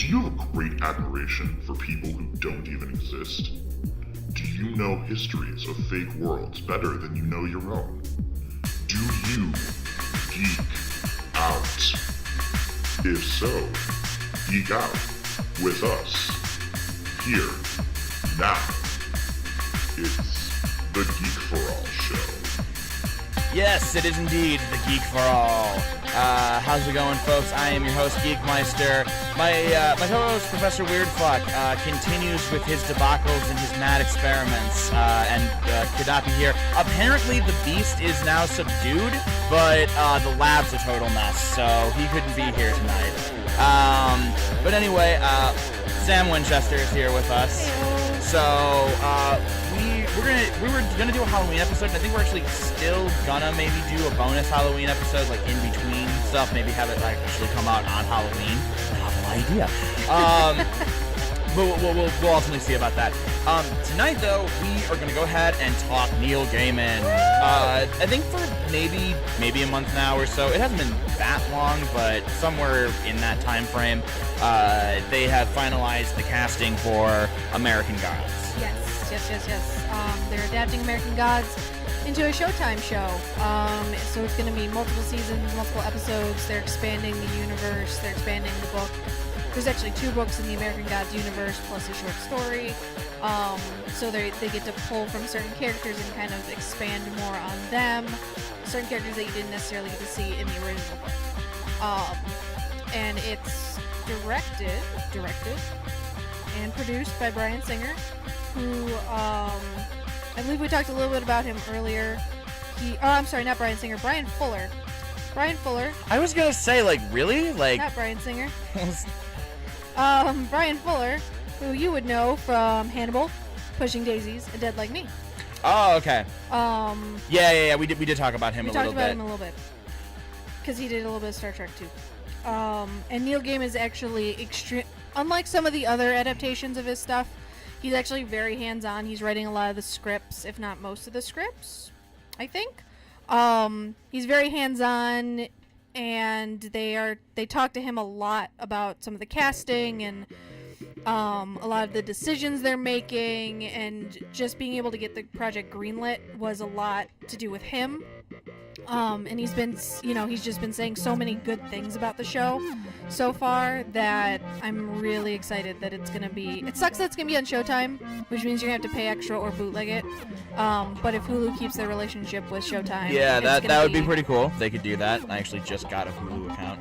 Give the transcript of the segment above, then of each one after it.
Do you have a great admiration for people who don't even exist? Do you know histories of fake worlds better than you know your own? Do you geek out? If so, geek out with us here now. It's the Geek for All show. Yes, it is indeed the Geek for All. How's it going, folks? I am your host, Geekmeister. My co-host, Professor Weirdfuck, continues with his debacles and his mad experiments, and could not be here. Apparently, the beast is now subdued, but the lab's a total mess, so he couldn't be here tonight. But anyway, Sam Winchester is here with us. So, we were gonna do a Halloween episode, and I think we're actually still gonna maybe do a bonus Halloween episode, like in between stuff, maybe have it like actually come out on Halloween. Novel idea. But we'll ultimately see about that. Tonight, though, we are gonna go ahead and talk Neil Gaiman. I think for maybe a month now or so. It hasn't been that long, but somewhere in that time frame, they have finalized the casting for American Gods. Yes. They're adapting American Gods into a Showtime show. So it's going to be multiple seasons, multiple episodes. They're expanding the universe. They're expanding the book. There's actually 2 books in the American Gods universe plus a short story. So they get to pull from certain characters and kind of expand more on them. Certain characters that you didn't necessarily get to see in the original book. And it's directed and produced by Bryan Singer, who, I believe we talked a little bit about him earlier. Not Bryan Singer, Bryan Fuller. Bryan Fuller. I was gonna say, really? Not Bryan Singer. Bryan Fuller, who you would know from Hannibal, Pushing Daisies, and Dead Like Me. Oh, okay. Yeah, we did talk about him a little bit. We talked about him a little bit. Because he did a little bit of Star Trek, too. And Neil Gaiman is actually unlike some of the other adaptations of his stuff, he's actually very hands-on. He's writing a lot of the scripts, if not most of the scripts, I think. He's very hands-on, and they talk to him a lot about some of the casting and a lot of the decisions they're making, and just being able to get the project greenlit was a lot to do with him. And he's just been saying so many good things about the show so far that I'm really excited that it's gonna be. It sucks that it's gonna be on Showtime, which means you're gonna have to pay extra or bootleg it. But if Hulu keeps their relationship with Showtime, yeah, that would be pretty cool. They could do that. I actually just got a Hulu account.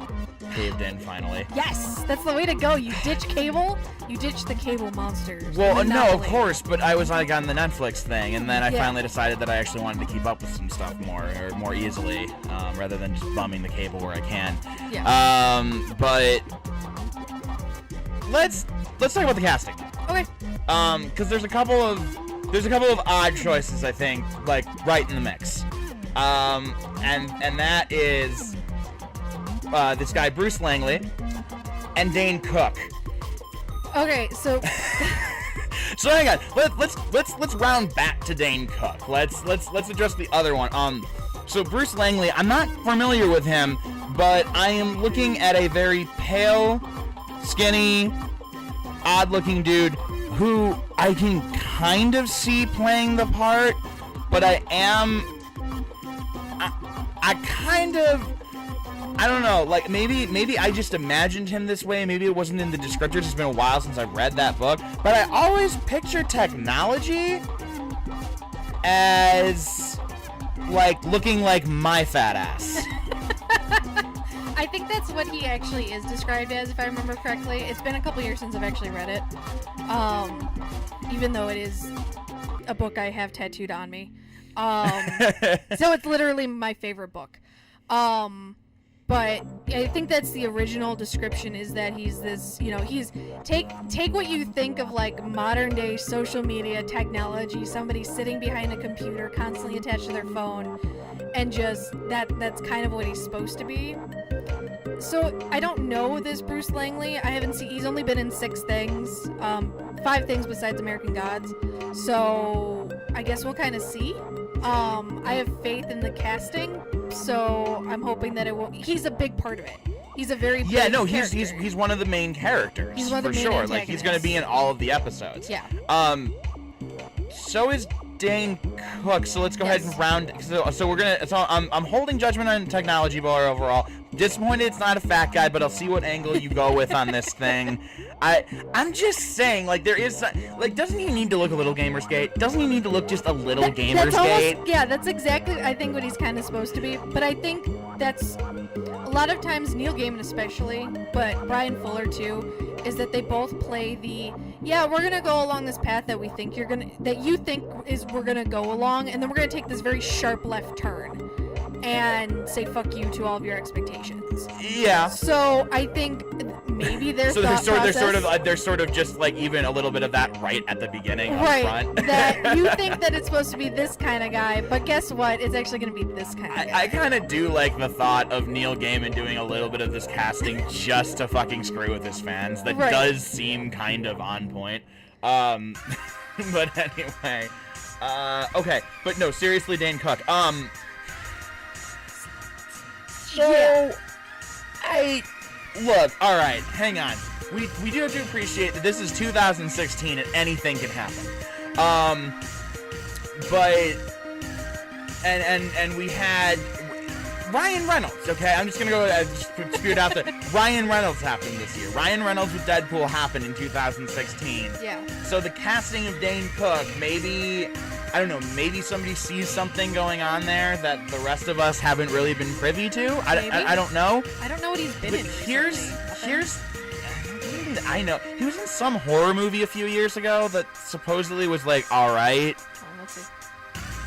Caved in finally. Yes, that's the way to go. You ditch cable, you ditch the cable monsters. Well, no, of course, but I was on the Netflix thing, and then I finally decided that I actually wanted to keep up with some stuff more easily, rather than just bumming the cable where I can. Yeah. But let's talk about the casting. Okay. Because there's a couple of odd choices, I think, right in the mix. And that is this guy Bruce Langley and Dane Cook. Okay, so so hang on. Let's round back to Dane Cook. Let's address the other one. So Bruce Langley, I'm not familiar with him, but I am looking at a very pale, skinny, odd-looking dude who I can kind of see playing the part, but I don't know, maybe I just imagined him this way, maybe it wasn't in the descriptors, it's been a while since I've read that book, but I always picture technology as, looking like my fat ass. I think that's what he actually is described as, if I remember correctly. It's been a couple years since I've actually read it, even though it is a book I have tattooed on me. So it's literally my favorite book. But I think that's the original description, is that he's this, he's take what you think of modern day social media technology, somebody sitting behind a computer constantly attached to their phone, and just that's kind of what he's supposed to be. So I don't know this Bruce Langley. He's only been in 6 things, 5 things besides American Gods. So I guess we'll kind of see. I have faith in the casting, so I'm hoping that it will. He's a big part of it. He's a very yeah. big No, character. he's one of the main characters. He's one of the for main sure. Like he's gonna be in all of the episodes. Yeah. So is Dane Cook. So let's go ahead and round. So we're gonna. So I'm holding judgment on Technology Bar overall. Disappointed it's not a fat guy, but I'll see what angle you go with on this thing. I'm just saying, like, there is, like, doesn't he need to look a little Gamerskate? Doesn't he need to look just a little Gamerskate? Yeah, that's exactly, I think, what he's kind of supposed to be. But I think that's, a lot of times, Neil Gaiman especially, but Brian Fuller too, is that they both play the, yeah, we're gonna go along this path that we think we're gonna go along, and then we're gonna take this very sharp left turn and say fuck you to all of your expectations. Yeah. So I think maybe there's they're sort of just like even a little bit of that right at the beginning up front. That you think that it's supposed to be this kind of guy, but guess what? It's actually going to be this kind of guy. I kind of do like the thought of Neil Gaiman doing a little bit of this casting just to fucking screw with his fans. That does seem kind of on point. But anyway, okay. But no, seriously, Dane Cook. Look, all right, hang on. We do have to appreciate that this is 2016 and anything can happen. But we had Ryan Reynolds. Okay, I'm just gonna go just spew it out there. Ryan Reynolds happened this year. Ryan Reynolds with Deadpool happened in 2016. Yeah. So the casting of Dane Cook, maybe. I don't know, maybe somebody sees something going on there that the rest of us haven't really been privy to. I don't know. I don't know what he's been in. I know. He was in some horror movie a few years ago that supposedly was like, alright. Let's see.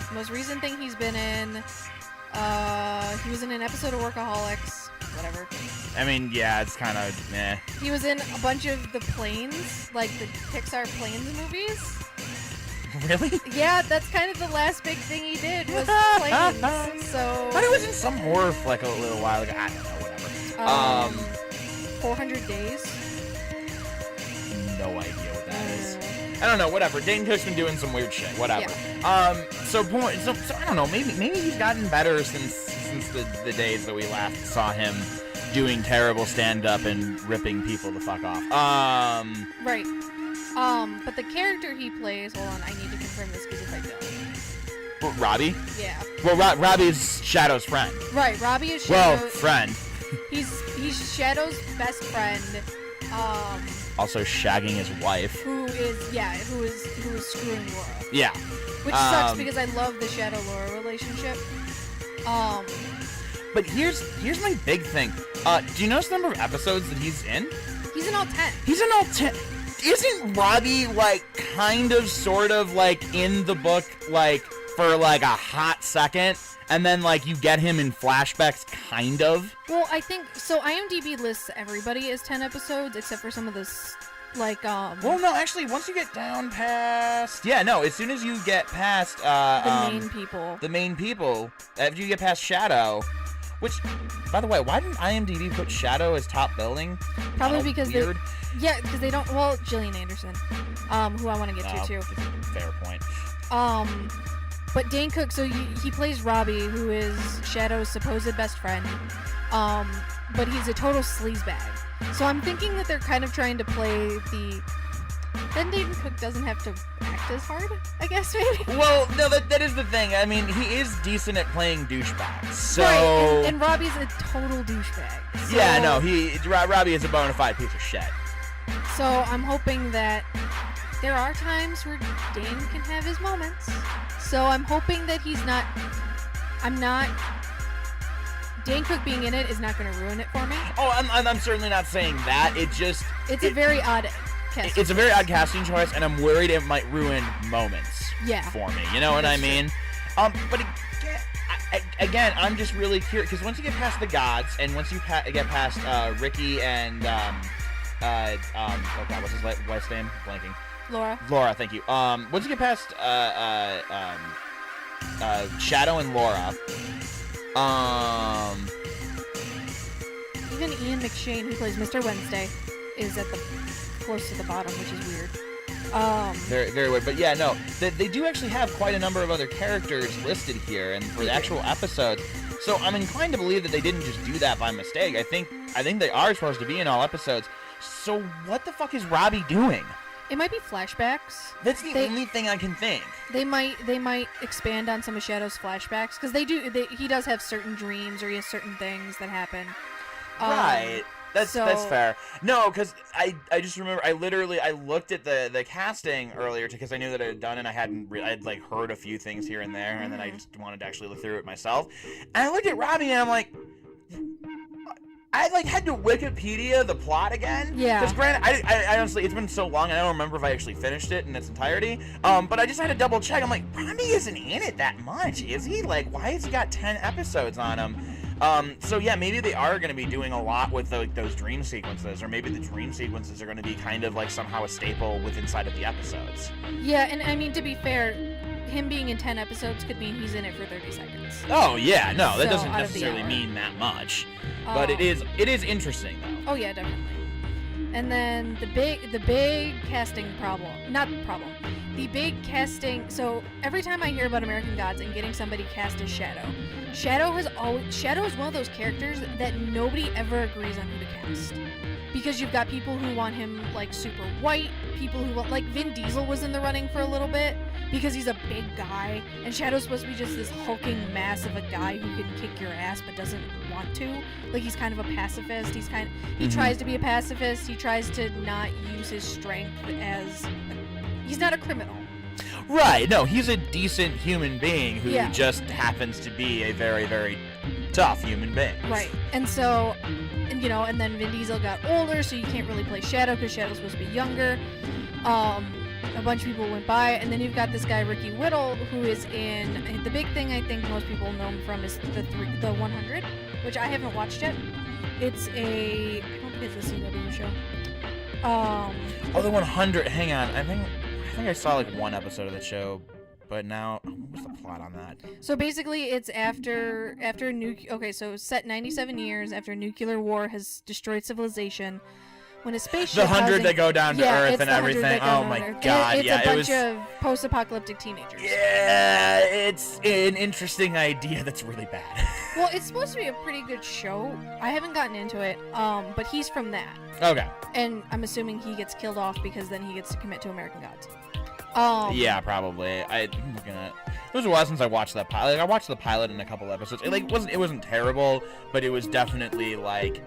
The most recent thing he's been in, he was in an episode of Workaholics. Whatever. I mean, yeah, it's kind of meh. He was in a bunch of the Planes, like the Pixar Planes movies. Really? Yeah, that's kind of the last big thing he did was Planes. So. But it was in some horror flick a little while ago. I don't know, whatever. 400 Days. No idea what that is. I don't know, whatever. Dane Cook's been doing some weird shit, whatever. Yeah. So I don't know, maybe he's gotten better since the days that we last saw him doing terrible stand-up and ripping people the fuck off. Right. But the character he plays, hold on, I need to confirm this because if I don't. Well, Robbie? Yeah. Well, Robbie's Shadow's friend. Right, Robbie is Shadow. Well, friend. He's Shadow's best friend. Also shagging his wife. Who is screwing Laura. Yeah. Which sucks because I love the Shadow Laura relationship. But here's my big thing. Do you notice the number of episodes that he's in? He's in all 10. He's in all 10. Isn't Robbie, like, kind of, sort of, like, in the book, like, for, like, a hot second? And then, like, you get him in flashbacks, kind of? Well, I think, so IMDb lists everybody as 10 episodes, except for some of this, like, Well, no, actually, once you get down past... Yeah, no, as soon as you get past, the main people. The main people, after you get past Shadow... Which, by the way, why didn't IMDb put Shadow as top billing? Probably because weird. Because they don't. Well, Gillian Anderson, who I want to get to too. Fair point. But Dane Cook, so he plays Robbie, who is Shadow's supposed best friend. But he's a total sleazebag. So I'm thinking that they're kind of trying to play the. Then Dane Cook doesn't have to act as hard, I guess, maybe? Well, no, that is the thing. I mean, he is decent at playing douchebags, so... Right, and Robbie's a total douchebag. So... Yeah, no, Robbie is a bona fide piece of shit. So I'm hoping that there are times where Dane can have his moments. So I'm hoping that Dane Cook being in it is not going to ruin it for me. Oh, I'm certainly not saying that. It's a very odd... It's a very odd casting choice, and I'm worried it might ruin moments for me. You know what I mean? But again, I'm just really curious, because once you get past the gods, and once you get past Ricky and, oh God, what's his wife's name? Blanking. Laura, thank you. Once you get past Shadow and Laura, even Ian McShane, who plays Mr. Wednesday, is at the close to the bottom, which is weird. Very, very weird. But yeah, no, they do actually have quite a number of other characters listed here, and for the actual episodes. So I'm inclined to believe that they didn't just do that by mistake. I think they are supposed to be in all episodes. So what the fuck is Robbie doing? It might be flashbacks. That's the only thing I can think. They might expand on some of Shadow's flashbacks because he does have certain dreams or he has certain things that happen. Right. That's fair. No, because I just remember I looked at the casting earlier because I knew that I had done it. I'd like heard a few things here and there, and then I just wanted to actually look through it myself. And I looked at Robbie and I'm like, I like had to Wikipedia the plot again. Yeah. Because granted, I honestly, it's been so long, I don't remember if I actually finished it in its entirety. But I just had to double check. I'm like, Robbie isn't in it that much, is he? Like, why has he got 10 episodes on him? So yeah, maybe they are going to be doing a lot with those dream sequences, or maybe the dream sequences are going to be kind of like somehow a staple inside of the episodes. Yeah, and I mean, to be fair, him being in 10 episodes could mean he's in it for 30 seconds. Oh yeah, no, that So, doesn't out of the necessarily hour. mean that much. But it is interesting though. Oh yeah, definitely. And then the big casting problem, not problem, the big casting. So every time I hear about American Gods and getting somebody cast as Shadow is one of those characters that nobody ever agrees on who to cast. Because you've got people who want him like super white, people who want, like Vin Diesel was in the running for a little bit because he's a big guy, and Shadow's supposed to be just this hulking mass of a guy who can kick your ass but doesn't want to. Like he's kind of a pacifist. He tries to be a pacifist. He tries to not use his strength he's not a criminal. Right. No, he's a decent human being who just happens to be a very, very tough human being. Right. And so, and then Vin Diesel got older, so you can't really play Shadow because Shadow's supposed to be younger. A bunch of people went by, and then you've got this guy Ricky Whittle, who is in the big thing I think most people know him from is the 100, which I haven't watched yet. I don't think it's a CW show. The 100. Hang on, I think I saw like one episode of the show, but now what's the plot on that? So basically, it's after so set 97 years after nuclear war has destroyed civilization. When a spaceship the 100 that go down to Earth and everything. Oh my god! It's a bunch of post-apocalyptic teenagers. Yeah, it's an interesting idea that's really bad. Well, it's supposed to be a pretty good show. I haven't gotten into it, but he's from that. Okay. And I'm assuming he gets killed off because then he gets to commit to American Gods. Yeah, probably. I'm looking at. It was a while since I watched that pilot. Like, I watched the pilot in a couple episodes. It wasn't terrible, but it was definitely like,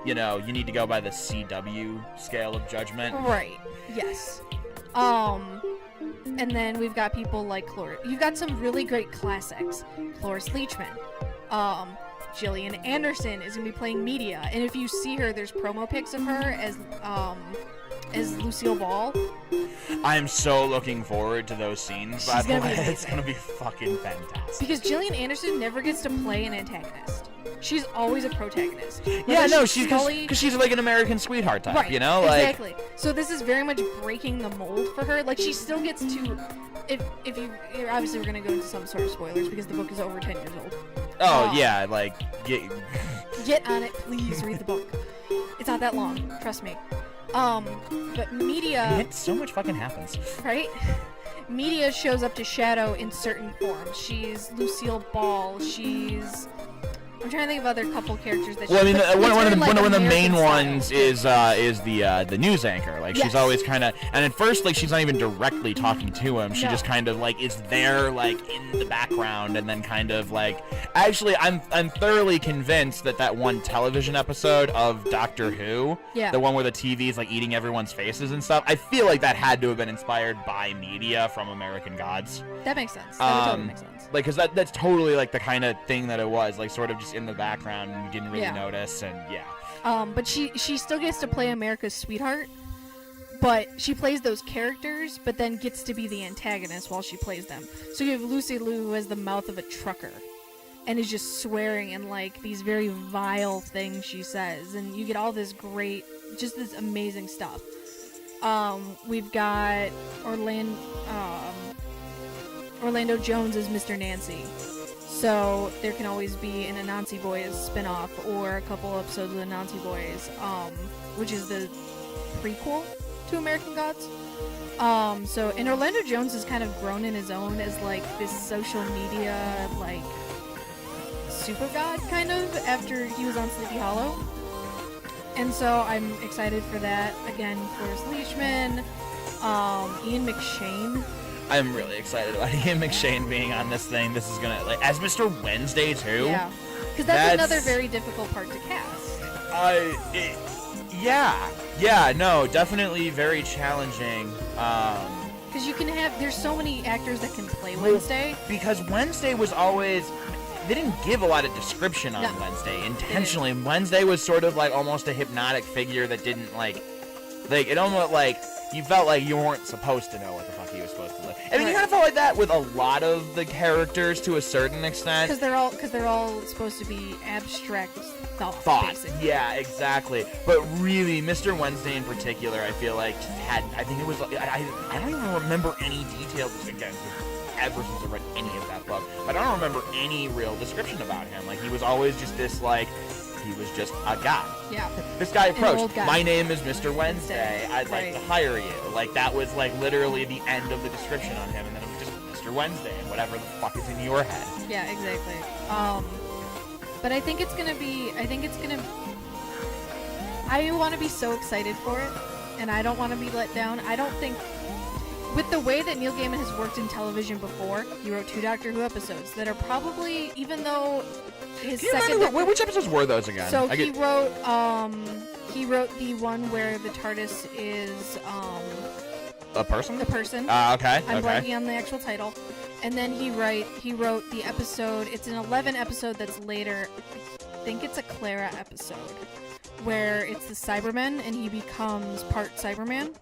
you need to go by the CW scale of judgment. Right. Yes. And then we've got people like Cloris. You've got some really great classics. Cloris Leachman. Gillian Anderson is gonna be playing Media, and if you see her, there's promo pics of her as Lucille Ball. I'm so looking forward to those scenes, by the way. It's gonna be fucking fantastic. Because Gillian Anderson never gets to play an antagonist. She's always a protagonist. Yeah, no, because she's like an American sweetheart type, right, Like, exactly. So this is very much breaking the mold for her. Like, she still gets to... If you... Obviously, we're going to go into some sort of spoilers because the book is over 10 years old. Oh, yeah, like... Get on it, please read the book. It's not that long, trust me. But Media... So much fucking happens. Right? Media shows up to Shadow in certain forms. She's Lucille Ball. She's... I'm trying to think of other couple characters that. Well, I mean, one of the main American ones is the news anchor. Like, she's always kind of, and at first, like, she's not even directly talking to him. She just kind of like is there, like, in the background, and then kind of like. Actually, I'm thoroughly convinced that one television episode of Doctor Who, the one where the TV's like eating everyone's faces and stuff. I feel like that had to have been inspired by Media from American Gods. That makes sense. That would totally make sense. Like, because that's totally like the kind of thing that it was, like, sort of just in the background and you didn't really notice, and but she still gets to play America's sweetheart, but she plays those characters, but then gets to be the antagonist while she plays them. So you have Lucy Liu, who has the mouth of a trucker and is just swearing and like these very vile things she says, and you get all this great, just this amazing stuff. We've got Orlando Jones as Mr. Nancy. So there can always be an Anansi Boys spinoff or a couple episodes of the Anansi Boys, which is the prequel to American Gods. And Orlando Jones has kind of grown in his own as like this social media, like super god, kind of, after he was on Sleepy Hollow. And so I'm excited for that. Again, Forrest Leishman, Ian McShane. I'm really excited about Ian McShane being on this thing. This is gonna, like, as Mr. Wednesday too. Yeah, because that's another very difficult part to cast. Yeah, no, definitely very challenging. Because you can have, there's so many actors that can play Wednesday. Because Wednesday was always, they didn't give a lot of description on Wednesday intentionally. Wednesday was sort of like almost a hypnotic figure that didn't like it almost like you felt like you weren't supposed to know what the fuck he was supposed to look. I mean, you kind of felt like that with a lot of the characters to a certain extent. Because they're all supposed to be abstract thoughts. Basically. Yeah, exactly. But really, Mr. Wednesday in particular, I feel like just had. I think it was. I don't even remember any details again. Ever since I read any of that book, but I don't remember any real description about him. Like, he was always just this, like, he was just a guy. Yeah. This guy approached, guy. My name is Mr. Wednesday. I'd like to hire you. Like, that was, like, literally the end of the description on him, and then it was just Mr. Wednesday, and whatever the fuck is in your head. Yeah, exactly. But I think it's gonna be, I want to be so excited for it, and I don't want to be let down. I don't think, with the way that Neil Gaiman has worked in television before, he wrote 2 Doctor Who episodes that are probably, even though his second... Which episodes were those again? So he wrote the one where the TARDIS is, a person? The person. Okay. I'm blanking on the actual title. And then he wrote the episode, it's an 11 episode that's later, I think it's a Clara episode, where it's the Cybermen and he becomes part Cyberman.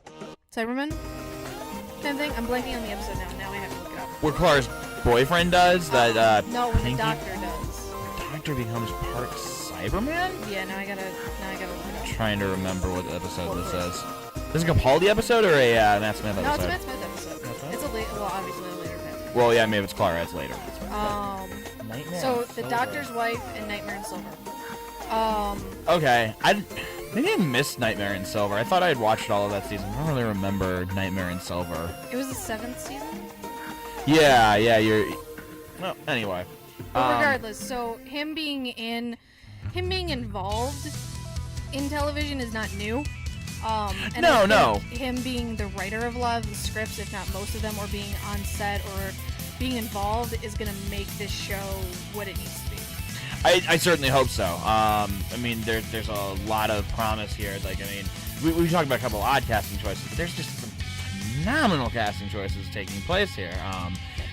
Kind of thing. I'm blanking on the episode now. Now I have to look it up. Where Clara's boyfriend does that. No, when Pinky? the Doctor does. The Doctor becomes part Cyberman. Yeah, now I gotta look it up. Trying to remember what episode this is. Is it a Capaldi episode or a Matt Smith episode? No, it's a Matt Smith episode. It's obviously a later Matt Smith. Well, yeah, maybe it's Clara. It's later. Nightmare so the Silver. Doctor's wife and Nightmare in Silver. Okay, maybe I missed Nightmare in Silver. I thought I had watched all of that season. I don't really remember Nightmare in Silver. It was the 7th season? Yeah, well, anyway. But regardless, so him being involved in television is not new. And no. Him being the writer of a lot of the scripts, if not most of them, or being on set or being involved is going to make this show what it needs to be. I certainly hope so. I mean, there's a lot of promise here. Like, I mean, we talked about a couple of odd casting choices, but there's just some phenomenal casting choices taking place here.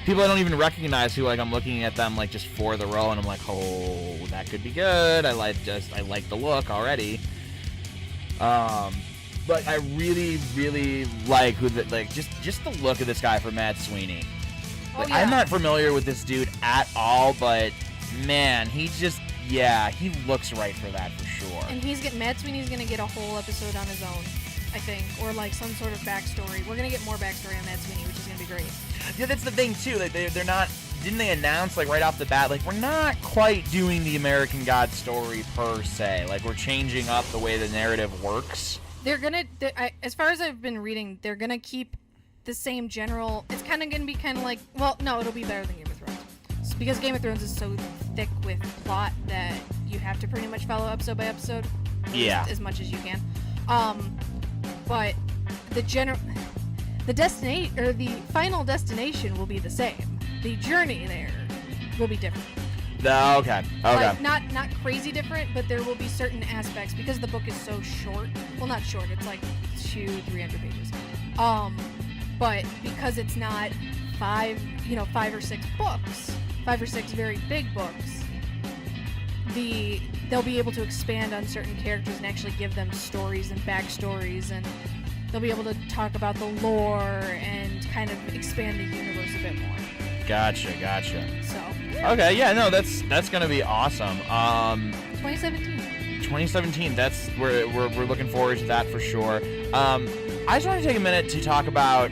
People I don't even recognize who, like, I'm looking at them, like, just for the role, and I'm like, oh, that could be good. I like the look already. But I really, really like just the look of this guy for Matt Sweeney. Like, I'm not familiar with this dude at all, but man, he looks right for that for sure. And Matt Sweeney's gonna get a whole episode on his own, I think, or like some sort of backstory. We're gonna get more backstory on Matt Sweeney, which is gonna be great. Yeah, that's the thing too. Like, they're not. Didn't they announce, like, right off the bat, like, we're not quite doing the American God story per se. Like, we're changing up the way the narrative works. As far as I've been reading, they're gonna keep the same general. It's kind of gonna be kind of like, well, no, it'll be better than Game of Thrones. It's because Game of Thrones is so thick with plot that you have to pretty much follow episode by episode. Yeah. As much as you can. But the final destination will be the same. The journey there will be different. Okay. Like, not crazy different, but there will be certain aspects because the book is so short. Well, not short. It's like 300 pages. But because it's not 5 or 6 books, 5 or 6 very big books, they'll be able to expand on certain characters and actually give them stories and backstories, and they'll be able to talk about the lore and kind of expand the universe a bit more. Gotcha. So. Okay, yeah, no, that's gonna be awesome. 2017. That's we're looking forward to that for sure. I just want to take a minute to talk about.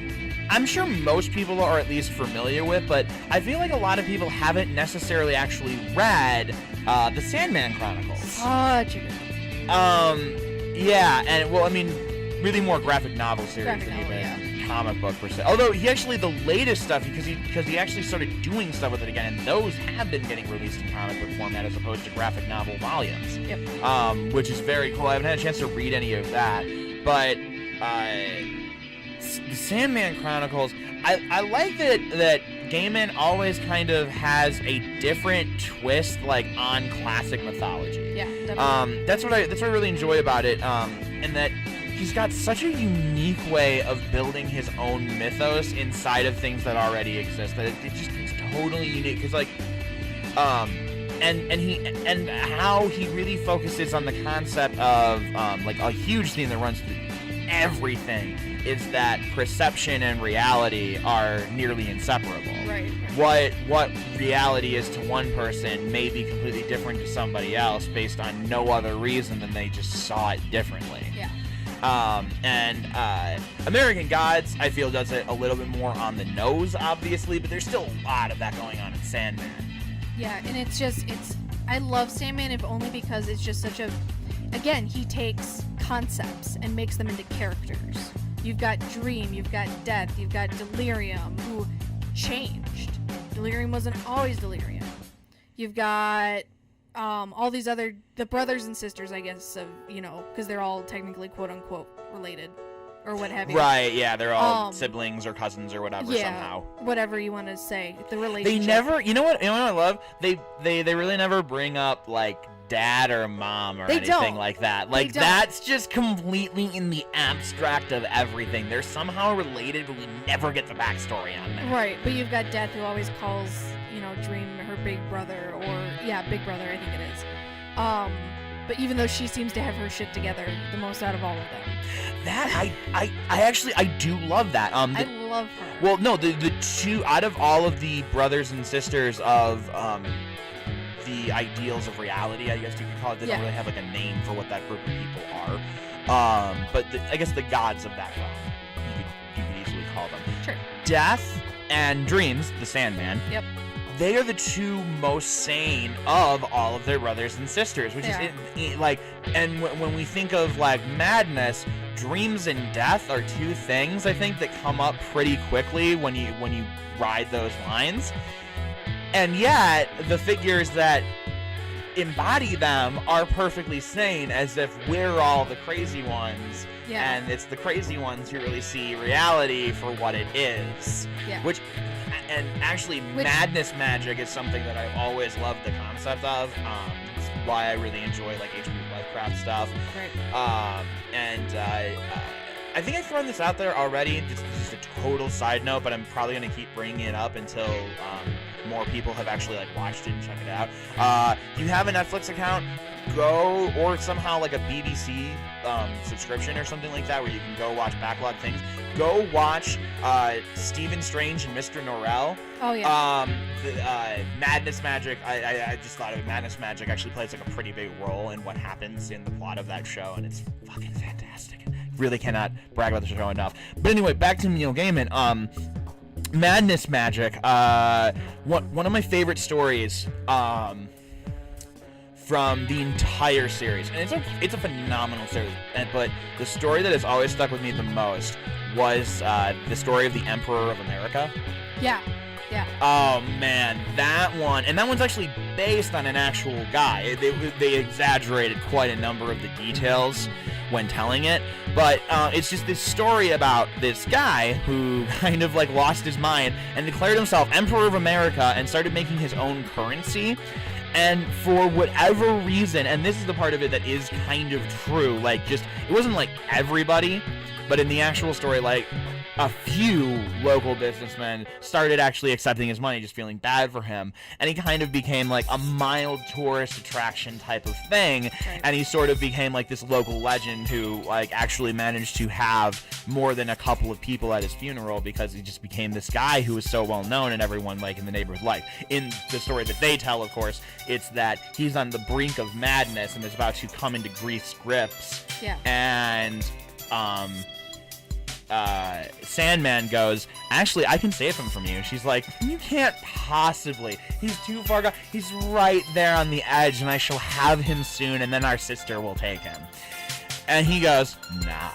I'm sure most people are at least familiar with, but I feel like a lot of people haven't necessarily actually read the Sandman Chronicles. Such a good one. Yeah, and well, I mean, really more graphic novel series than even comic book per se. Although he actually, the latest stuff, because he actually started doing stuff with it again, and those have been getting released in comic book format as opposed to graphic novel volumes. Yep. Which is very cool. I haven't had a chance to read any of that, but the Sandman Chronicles, I like that Gaiman always kind of has a different twist, like, on classic mythology. Yeah, definitely. That's what I really enjoy about it, and that he's got such a unique way of building his own mythos inside of things that already exist, that it's totally unique, because, like, and how he really focuses on the concept of, like, a huge theme that runs through everything is that perception and reality are nearly inseparable. Right. What reality is to one person may be completely different to somebody else based on no other reason than they just saw it differently. Yeah. American Gods, I feel, does it a little bit more on the nose, obviously, but there's still a lot of that going on in Sandman. Yeah, and I love Sandman if only because it's just such a, again, he takes concepts and makes them into characters. You've got Dream, you've got Death, you've got Delirium, who changed. Delirium wasn't always Delirium. You've got all these other, the brothers and sisters, I guess, of, you know, because they're all technically quote-unquote related, or what have you. Right, yeah, they're all siblings or cousins or whatever, somehow. Whatever you want to say, the relationship. They never, you know what I love? They really never bring up, like, dad or mom or anything like that. Like, that's just completely in the abstract of everything. They're somehow related, but we never get the backstory on them. Right, but you've got Death, who always calls, you know, Dream her big brother, or, yeah, big brother, I think it is. But even though she seems to have her shit together the most out of all of them. That, I do love that. I love her. Well, no, the two, out of all of the brothers and sisters of, the ideals of reality, I guess you could call it. They don't really have like a name for what that group of people are. But I guess the gods of that realm, you could easily call them. Sure. Death and Dreams, the Sandman. Yep. They are the two most sane of all of their brothers and sisters, which is like, and when we think of like madness, Dreams and Death are two things I think that come up pretty quickly when you ride those lines. And yet, the figures that embody them are perfectly sane, as if we're all the crazy ones, and it's the crazy ones who really see reality for what it is. Yeah. And actually, madness magic is something that I've always loved the concept of. It's why I really enjoy like H.P. Lovecraft stuff. Right. I think I've thrown this out there already. This is a total side note, but I'm probably going to keep bringing it up until more people have actually like watched it and checked it out. You have a Netflix account, go, or somehow like a BBC subscription or something like that, where you can go watch backlog things. Go watch Stephen Strange and Mr. Norrell. Oh yeah. Madness Magic. I just thought of it. Madness Magic actually plays like a pretty big role in what happens in the plot of that show, and it's fucking fantastic. Really cannot brag about the show enough. But anyway, back to Neil Gaiman. Madness Magic. One of my favorite stories from the entire series, and it's a phenomenal series. But the story that has always stuck with me the most was the story of the Emperor of America. Yeah. Yeah. Oh man, that one, and that one's actually based on an actual guy. They exaggerated quite a number of the details when telling it, but it's just this story about this guy who kind of like lost his mind and declared himself Emperor of America and started making his own currency. And for whatever reason, and this is the part of it that is kind of true, like just, it wasn't like everybody, but in the actual story, like a few local businessmen started actually accepting his money, just feeling bad for him, and he kind of became like a mild tourist attraction type of thing, and he sort of became like this local legend who like actually managed to have more than a couple of people at his funeral because he just became this guy who was so well known and everyone like in the neighborhood liked. In the story that they tell, of course, it's that he's on the brink of madness and is about to come into Greece's grips. Yeah. And Sandman goes, actually, I can save him from you. She's like, you can't possibly. He's too far gone. He's right there on the edge, and I shall have him soon, and then our sister will take him. And he goes, nah.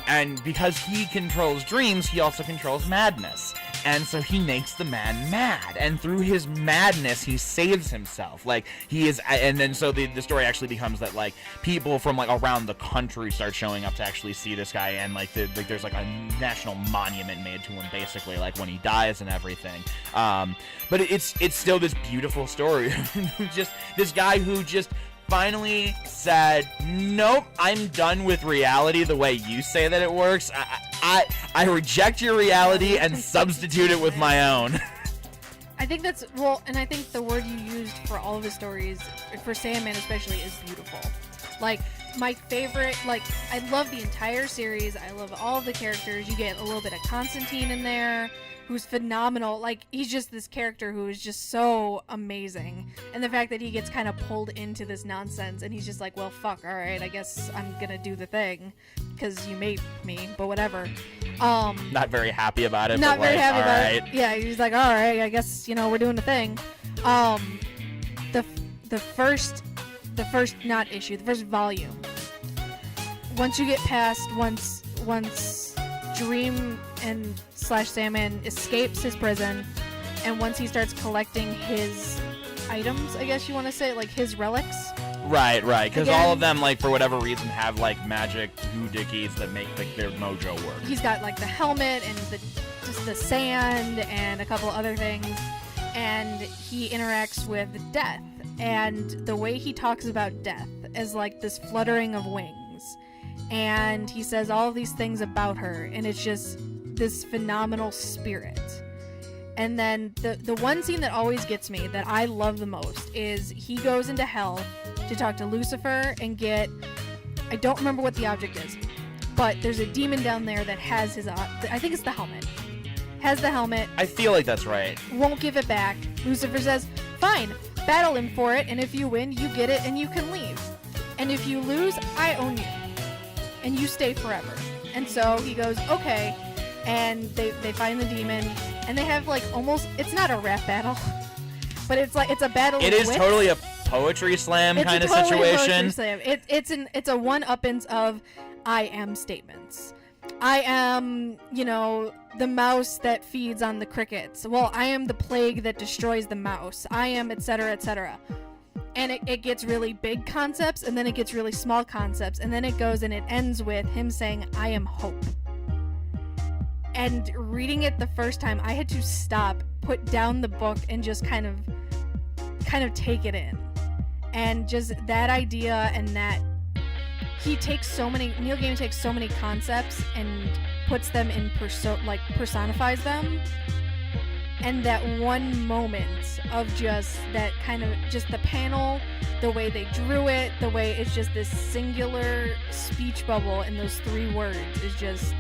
And because he controls dreams, he also controls madness. And so he makes the man mad, and through his madness, he saves himself. Like, he is, and then so the story actually becomes that, like, people from, like, around the country start showing up to actually see this guy, and, like, there's, like, a national monument made to him, basically, like, when he dies and everything. But it's still this beautiful story. Just, this guy who just finally said, nope, I'm done with reality the way you say that it works. I reject your reality and substitute it with my own. I think that's, well, and I think the word you used for all of his stories, for Sandman especially, is beautiful. Like, my favorite, like, I love the entire series. I love all of the characters. You get a little bit of Constantine in there, who's phenomenal. Like, he's just this character who is just so amazing. And the fact that he gets kind of pulled into this nonsense, and he's just like, well, fuck, alright, I guess I'm gonna do the thing, because you made me, but whatever. Not very happy about it, not but very like, happy about alright. it. Yeah, he's like, alright, I guess, you know, we're doing the thing. The first volume, once you get past, once Dream and / Sandman escapes his prison, and once he starts collecting his items, I guess you want to say, like his relics. Right, because all of them, like, for whatever reason, have, like, magic hoodookies that make, like, their mojo work. He's got, like, the helmet and just the sand and a couple other things, and he interacts with death, and the way he talks about death is like this fluttering of wings, and he says all of these things about her, and it's just this phenomenal spirit. And then the one scene that always gets me, that I love the most, is he goes into hell to talk to Lucifer and get, I don't remember what the object is, but there's a demon down there that has his, I think it's the helmet. Has the helmet. I feel like that's right. Won't give it back. Lucifer says, fine, battle him for it, and if you win, you get it and you can leave. And if you lose, I own you. And you stay forever. And so he goes, okay. And they find the demon, and they have, like, almost, it's not a rap battle, but it's like, it's a battle of It is wits. totally a poetry slam kind of Totally a situation. poetry slam. It's a one-uppance of I am statements. I am, you know, the mouse that feeds on the crickets. Well, I am the plague that destroys the mouse. I am, etc., etc. And it gets really big concepts, and then it gets really small concepts, and then it goes and it ends with him saying, I am hope. And reading it the first time, I had to stop, put down the book, and just kind of take it in. And just that idea, and that Neil Gaiman takes so many concepts and puts them in personifies them. And that one moment of just that kind of, just the panel, the way they drew it, the way it's just this singular speech bubble, and those 3 words is just,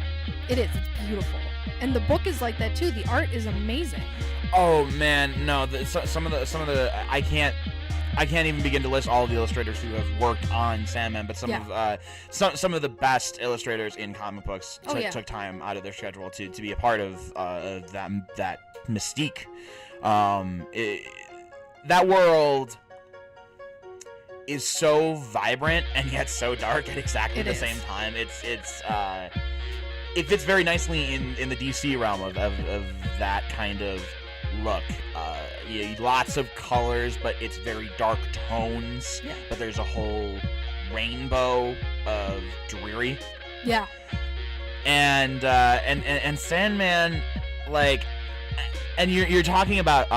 it's beautiful. And the book is like that too. The art is amazing. Oh man, no. Some of the I can't even begin to list all of the illustrators who have worked on Sandman, but some of the best illustrators in comic books took time out of their schedule to be a part of that mystique. That world is so vibrant and yet so dark at exactly the same time. It fits very nicely in the DC realm of that kind of look. Lots of colors, but it's very dark tones. Yeah. But there's a whole rainbow of dreary. Yeah. And Sandman, like, and you're talking about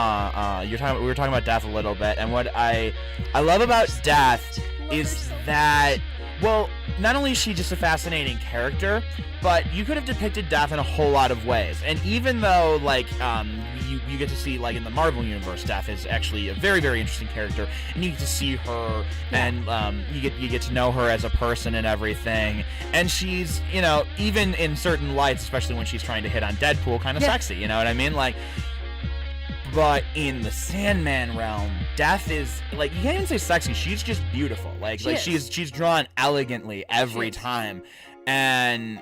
we were talking about Death a little bit, and what I love about Death is that, well, not only is she just a fascinating character, but you could have depicted Death in a whole lot of ways. And even though, like, you get to see, like, in the Marvel Universe, Death is actually a very, very interesting character, and you get to see her, and you get to know her as a person and everything. And she's, you know, even in certain lights, especially when she's trying to hit on Deadpool, kind of sexy, you know what I mean? Like, but in the Sandman realm, Death is, like, you can't even say sexy, she's just beautiful. She's drawn elegantly every time. And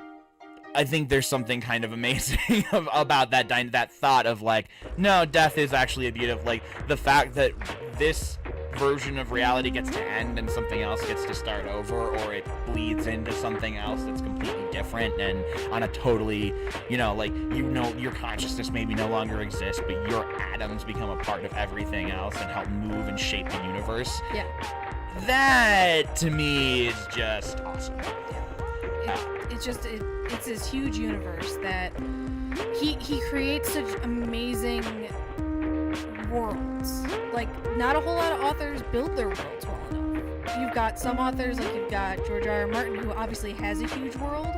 I think there's something kind of amazing about that thought of, like, no, Death is actually a beautiful, like, the fact that this version of reality gets to end and something else gets to start over, or it leads into something else that's completely different and on a totally, your consciousness maybe no longer exists, but your atoms become a part of everything else and help move and shape the universe. Yeah. That to me is just awesome. It's this huge universe that he creates such amazing worlds. Like, not a whole lot of authors build their worlds well enough. You've got some authors, like you've got George R. R. Martin, who obviously has a huge world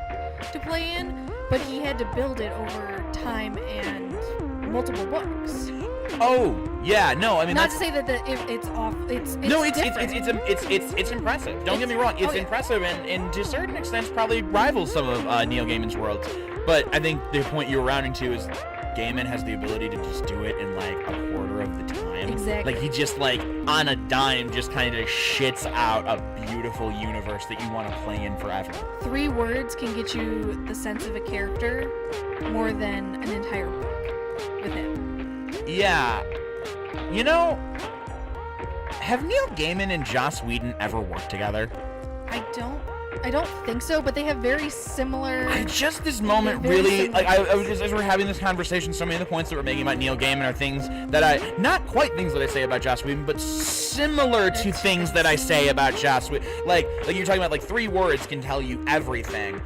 to play in, but he had to build it over time and multiple books. Oh yeah, no, I mean not to say that it's off. It's no, it's different. it's impressive. Don't get me wrong, it's impressive and to a certain extent probably rivals some of Neil Gaiman's worlds. But I think the point you were rounding to is Gaiman has the ability to just do it in like a quarter of the time. Exactly. Like he just like on a dime just kind of shits out a beautiful universe that you want to play in forever. 3 words can get you the sense of a character more than an entire book with him. Yeah. Have Neil Gaiman and Joss Whedon ever worked together? I don't think so, but they have very similar... Just this moment really, like, I was just, as we're having this conversation, so many of the points that we're making about Neil Gaiman are things that not quite things that I say about Joss Whedon, but similar to things that I say about Joss Whedon. Like you're talking about, like, 3 words can tell you everything.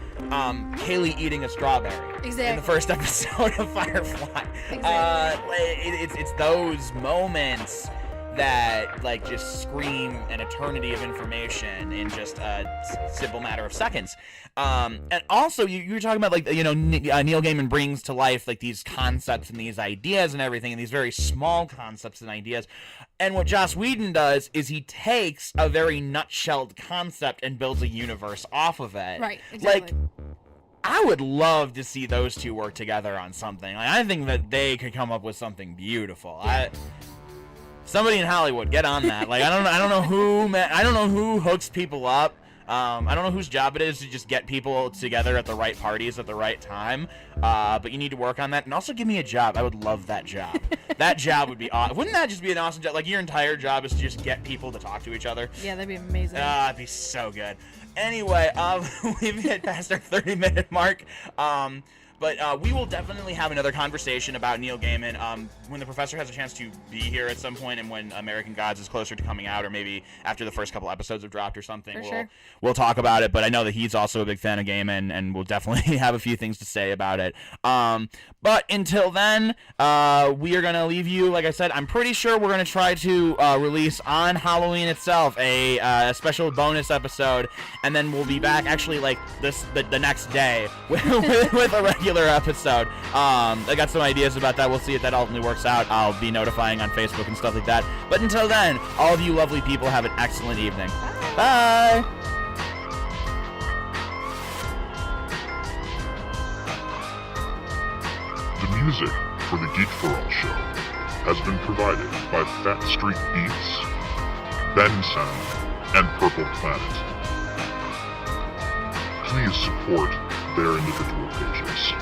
Haley eating a strawberry. Exactly. In the first episode of Firefly. Exactly. It's those moments that like just scream an eternity of information in just a simple matter of seconds. And also you were talking about like Neil Gaiman brings to life like these concepts and these ideas and everything, and these very small concepts and ideas. And what Joss Whedon does is he takes a very nutshelled concept and builds a universe off of it. Right, exactly. Like, I would love to see those two work together on something. Like, I think that they could come up with something beautiful. Somebody in Hollywood, get on that. Like, I don't know who hooks people up. I don't know whose job it is to just get people together at the right parties at the right time. But you need to work on that. And also give me a job. I would love that job. That job would be awesome. Wouldn't that just be an awesome job? Like, your entire job is to just get people to talk to each other. Yeah, that'd be amazing. That'd be so good. Anyway, we've hit past our 30-minute mark. But we will definitely have another conversation about Neil Gaiman when the professor has a chance to be here at some point, and when American Gods is closer to coming out, or maybe after the first couple episodes have dropped or something. We'll talk about it. But I know that he's also a big fan of Gaiman, and we'll definitely have a few things to say about it. But until then, we are going to leave you. Like I said, I'm pretty sure we're going to try to release on Halloween itself a special bonus episode, and then we'll be back actually like the next day with a regular episode. I got some ideas about that. We'll see if that ultimately works out. I'll be notifying on Facebook and stuff like that. But until then, all of you lovely people have an excellent evening. Bye! The music for the Geek for All show has been provided by Fat Street Beats, Ben Sound, and Purple Planet. Please support their individual pages.